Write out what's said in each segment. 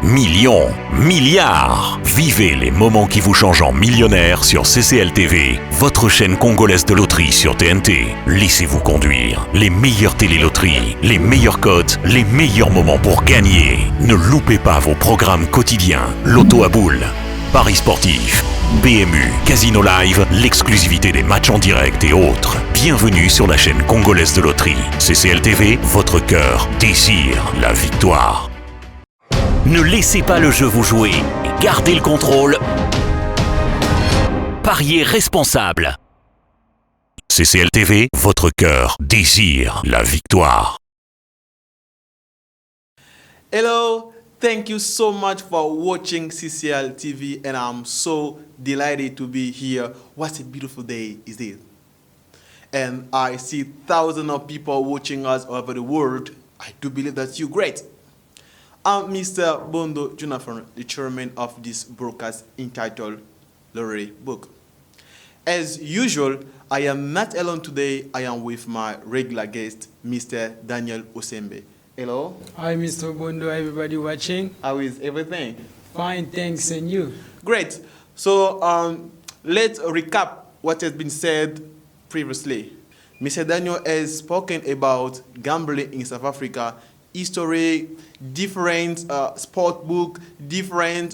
millions, milliards. Vivez les moments qui vous changent en millionnaire sur CCL TV, votre chaîne congolaise de loterie sur TNT. Laissez-vous conduire. Les meilleures téléloteries, les meilleures cotes, les meilleurs moments pour gagner. Ne loupez pas vos programmes quotidiens. Loto à boules, paris sportifs, PMU, Casino Live, l'exclusivité des matchs en direct et autres. Bienvenue sur la chaîne congolaise de loterie. CCL TV, votre cœur désire la victoire. Ne laissez pas le jeu vous jouer. Gardez le contrôle. Pariez responsable. CCL TV, votre cœur désire la victoire. Hello. Thank you so much for watching CCL TV, and I'm so delighted to be here. What a beautiful day is it? And I see thousands of people watching us all over the world. I do believe that you're great. I'm Mr. Bondo Junafon, the chairman of this broadcast entitled Lorry Book. As usual, I am not alone today. I am with my regular guest, Mr. Daniel Osembe. Hello. Hi, Mr. Bondo. Everybody watching? How is everything? Fine, thanks. And you? Great. So let's recap what has been said previously. Mr. Daniel has spoken about gambling in South Africa, history, different sport book, different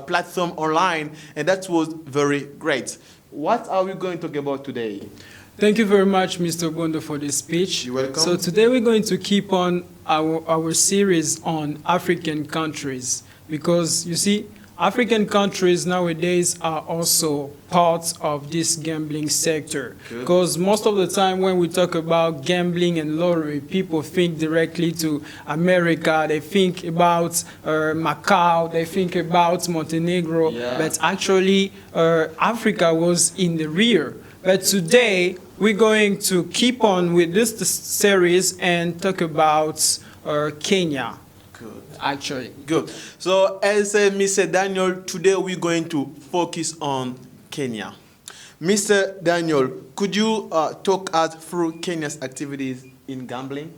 platform online, and that was very great. What are we going to talk about today? Thank you very much, Mr. Bondo, for this speech. You're welcome. So today we're going to keep on our series on African countries, because you see, African countries nowadays are also part of this gambling sector. Because most of the time when we talk about gambling and lottery, people think directly to America, they think about Macau, they think about Montenegro, but actually Africa was in the rear. But today we're going to keep on with this series and talk about Kenya. Good. Actually. Good. So as Mr. Daniel, today we're going to focus on Kenya. Mr. Daniel, could you talk us through Kenya's activities in gambling?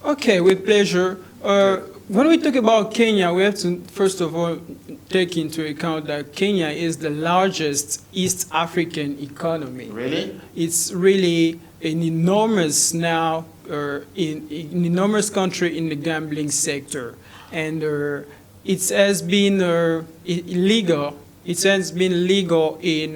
Okay, with pleasure. When we talk about Kenya, we have to first of all take into account that Kenya is the largest East African economy. Really? It's really an enormous now, an enormous country in the gambling sector, and it has been illegal. It has been legal in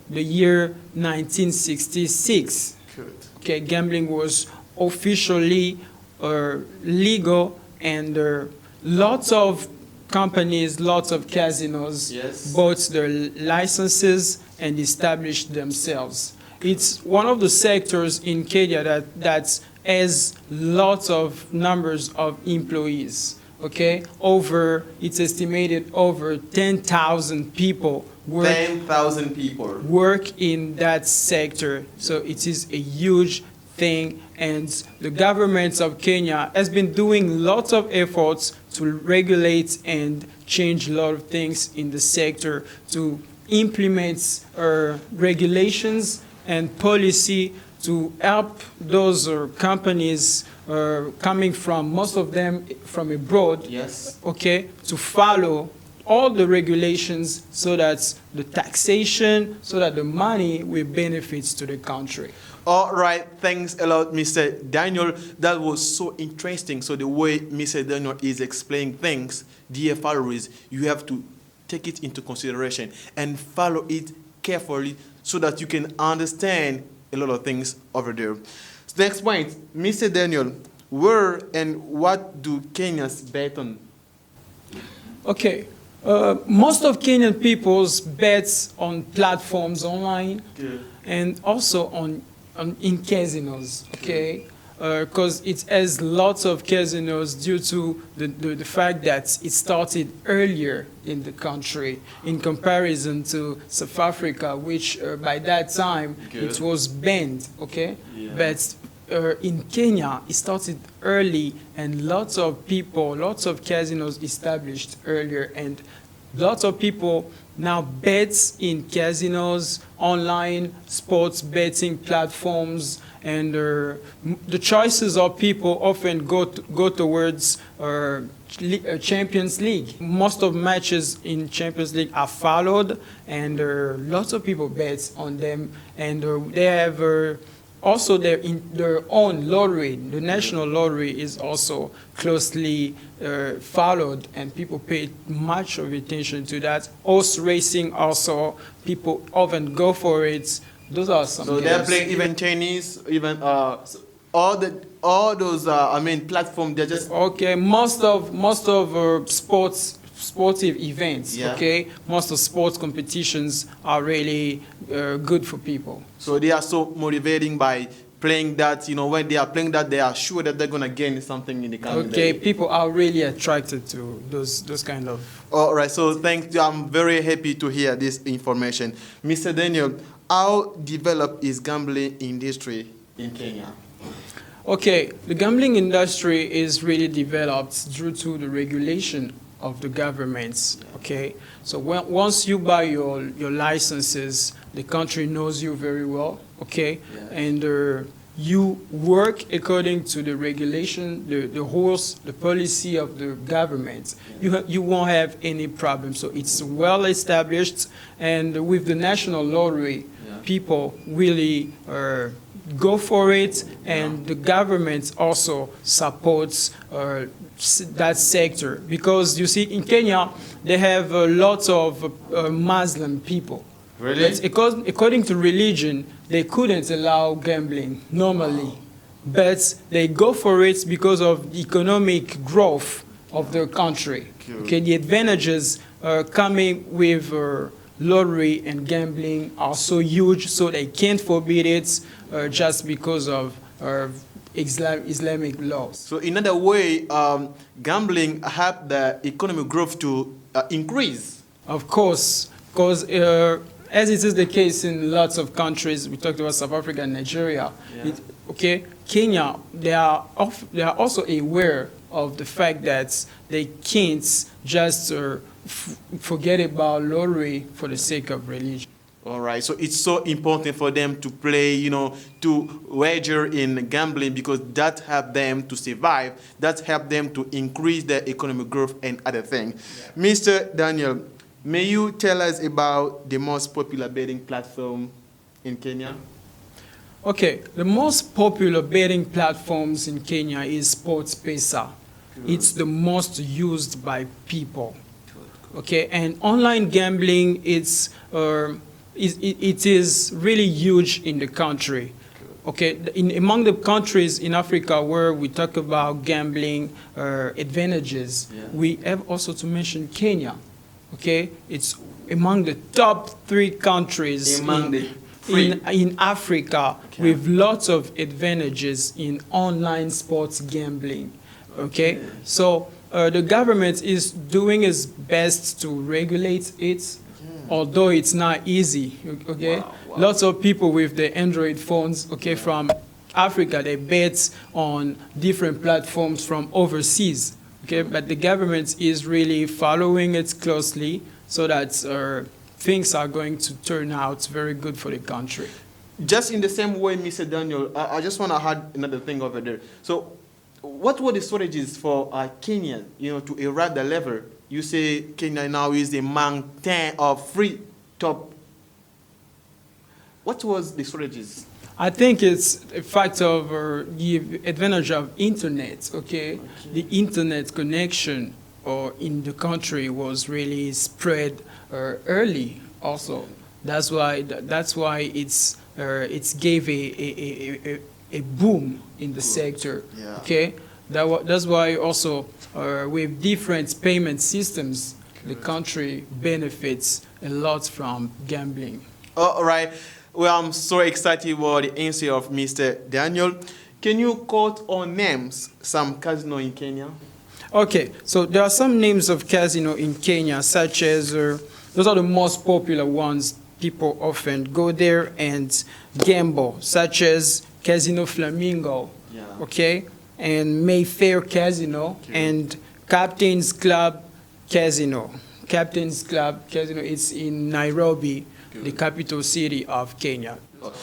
the year 1966. Good. Okay, gambling was officially legal, and lots of companies, lots of casinos bought their licenses and established themselves. It's one of the sectors in Kenya that has lots of numbers of employees. Okay, it's estimated over 10,000 people work 10,000 people work in that sector. So it is a huge thing, and the government of Kenya has been doing lots of efforts to regulate and change a lot of things in the sector, to implement regulations and policy to help those companies coming from, most of them from abroad, okay, to follow all the regulations so that the taxation, so that the money will benefit to the country. All right, thanks a lot, Mr. Daniel. That was so interesting. So the way Mr. Daniel is explaining things, dear followers, you have to take it into consideration and follow it carefully so that you can understand a lot of things over there. So next point, Mr. Daniel, where and what do Kenyans bet on? Okay. Most of Kenyan people's bets on platforms online and also in casinos, okay? Because it has lots of casinos due to the fact that it started earlier in the country in comparison to South Africa, which by that time it was banned, okay? But in Kenya, it started early, and lots of people, lots of casinos established earlier, and lots of people now bet in casinos, online sports betting platforms, and the choices of people often go towards Champions League. Most of matches in Champions League are followed, and lots of people bet on them, and they have also their own lottery. The national lottery is also closely followed, and people pay much of attention to that. Horse racing also, people often go for it. Those are some. So games. they're playing even tennis, even all those platforms. They're just Okay, most of sportive events. Yeah. Okay, most of sports competitions are really good for people. so they are so motivating by playing that. When they are playing that, they are sure that they're gonna gain something in the coming Okay, day. people are really attracted to those kind of. All right. So thank you. I'm very happy to hear this information, Mr. Daniel. How developed is gambling industry in Kenya? Okay, the gambling industry is really developed due to the regulation of the governments. Okay, so once you buy your licenses, the country knows you very well. Okay, Yeah. and you work according to the regulation, the policy of the government. You won't have any problem. So it's well established, and with the national lottery, people really go for it, and the government also supports that sector, because you see in Kenya they have lots of Muslim people. Really? But according to religion, they couldn't allow gambling normally, but they go for it because of the economic growth of their country. Cool. Okay, the advantages coming with lottery and gambling are so huge, so they can't forbid it just because of Islamic laws. So in other way, gambling help the economic growth to increase. Of course, because as it is the case in lots of countries, we talked about South Africa and Nigeria. Yeah. Okay, Kenya, they are also aware of the fact that they can't just forget about lottery for the sake of religion. All right. So it's so important for them to play, to wager in gambling, because that help them to survive. That help them to increase their economic growth and other things. Yeah. Mr. Daniel, may you tell us about the most popular betting platform in Kenya? Okay, the most popular betting platforms in Kenya is SportsPesa. Good. It's the most used by people. Okay, and online gambling, it is really huge in the country. Okay, among the countries in Africa where we talk about gambling advantages, Yeah. we have also to mention Kenya. Okay, it's among the top 3 countries in Africa, Okay. with lots of advantages in online sports gambling. Okay, so the government is doing its best to regulate it, although it's not easy. Okay, Wow. lots of people with their Android phones, okay, from Africa, they bet on different platforms from overseas. Okay, but the government is really following it closely, so that things are going to turn out very good for the country. Just in the same way, Mr. Daniel, I just want to add another thing over there. So what were the strategies for Kenya, to arrive the level? You say Kenya now is among 10 or 3 top. What was the strategies? I think it's a fact of the advantage of internet, okay? The internet connection in the country was really spread early also. That's why it's gave a boom in the sector, Yeah. okay? That's why also with different payment systems, the country benefits a lot from gambling. All right. Well, I'm so excited about the answer of Mr. Daniel. Can you quote or names some casino in Kenya? Okay, so there are some names of casino in Kenya, such as, those are the most popular ones. People often go there and gamble, such as Casino Flamingo, Yeah. okay, and Mayfair Casino, and Captain's Club Casino, Captain's Club Casino. It's in Nairobi, the capital city of Kenya.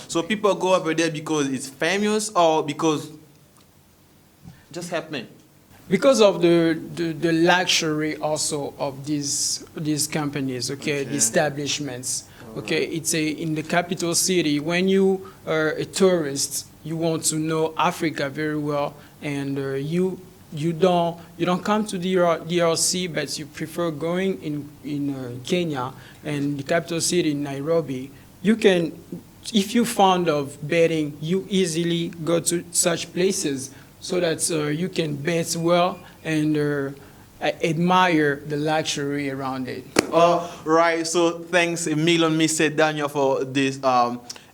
So people go over there because it's famous or because just happening? Because of the luxury also of these companies, okay, the establishments. Okay, it's in the capital city. When you are a tourist, you want to know Africa very well, and you don't come to the DRC, but you prefer going in Kenya and the capital city, Nairobi. You can, if you're fond of betting, you easily go to such places so that you can bet well and admire the luxury around it. Right, so thanks a million, Mr. Daniel, for this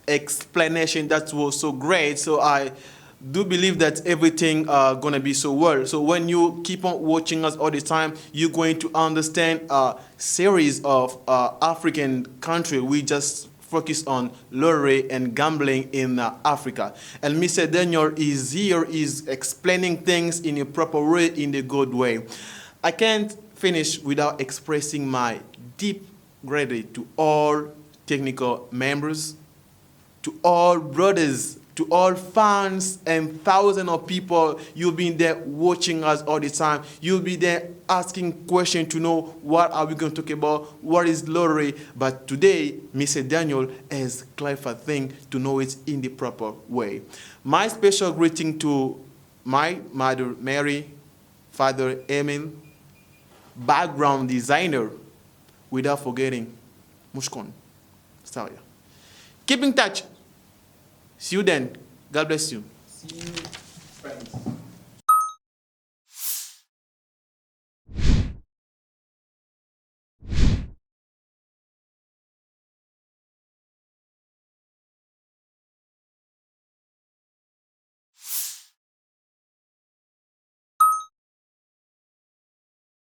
explanation. That was so great. So I do believe that everything gonna be so well. So when you keep on watching us all the time, you're going to understand a series of African countries. We just focus on lottery and gambling in Africa. And Mr. Daniel is here, is explaining things in a proper way, in a good way. I can't finish without expressing my deep gratitude to all technical members, to all brothers, to all fans and thousands of people. You'll be there watching us all the time. You'll be there asking questions to know what are we going to talk about, what is lottery. But today, Mr. Daniel has clarified things to know it in the proper way. My special greeting to my mother, Mary, father, Emil, background designer, without forgetting Mushkon, Staria. Keep in touch. See you then. God bless you. See you, friends.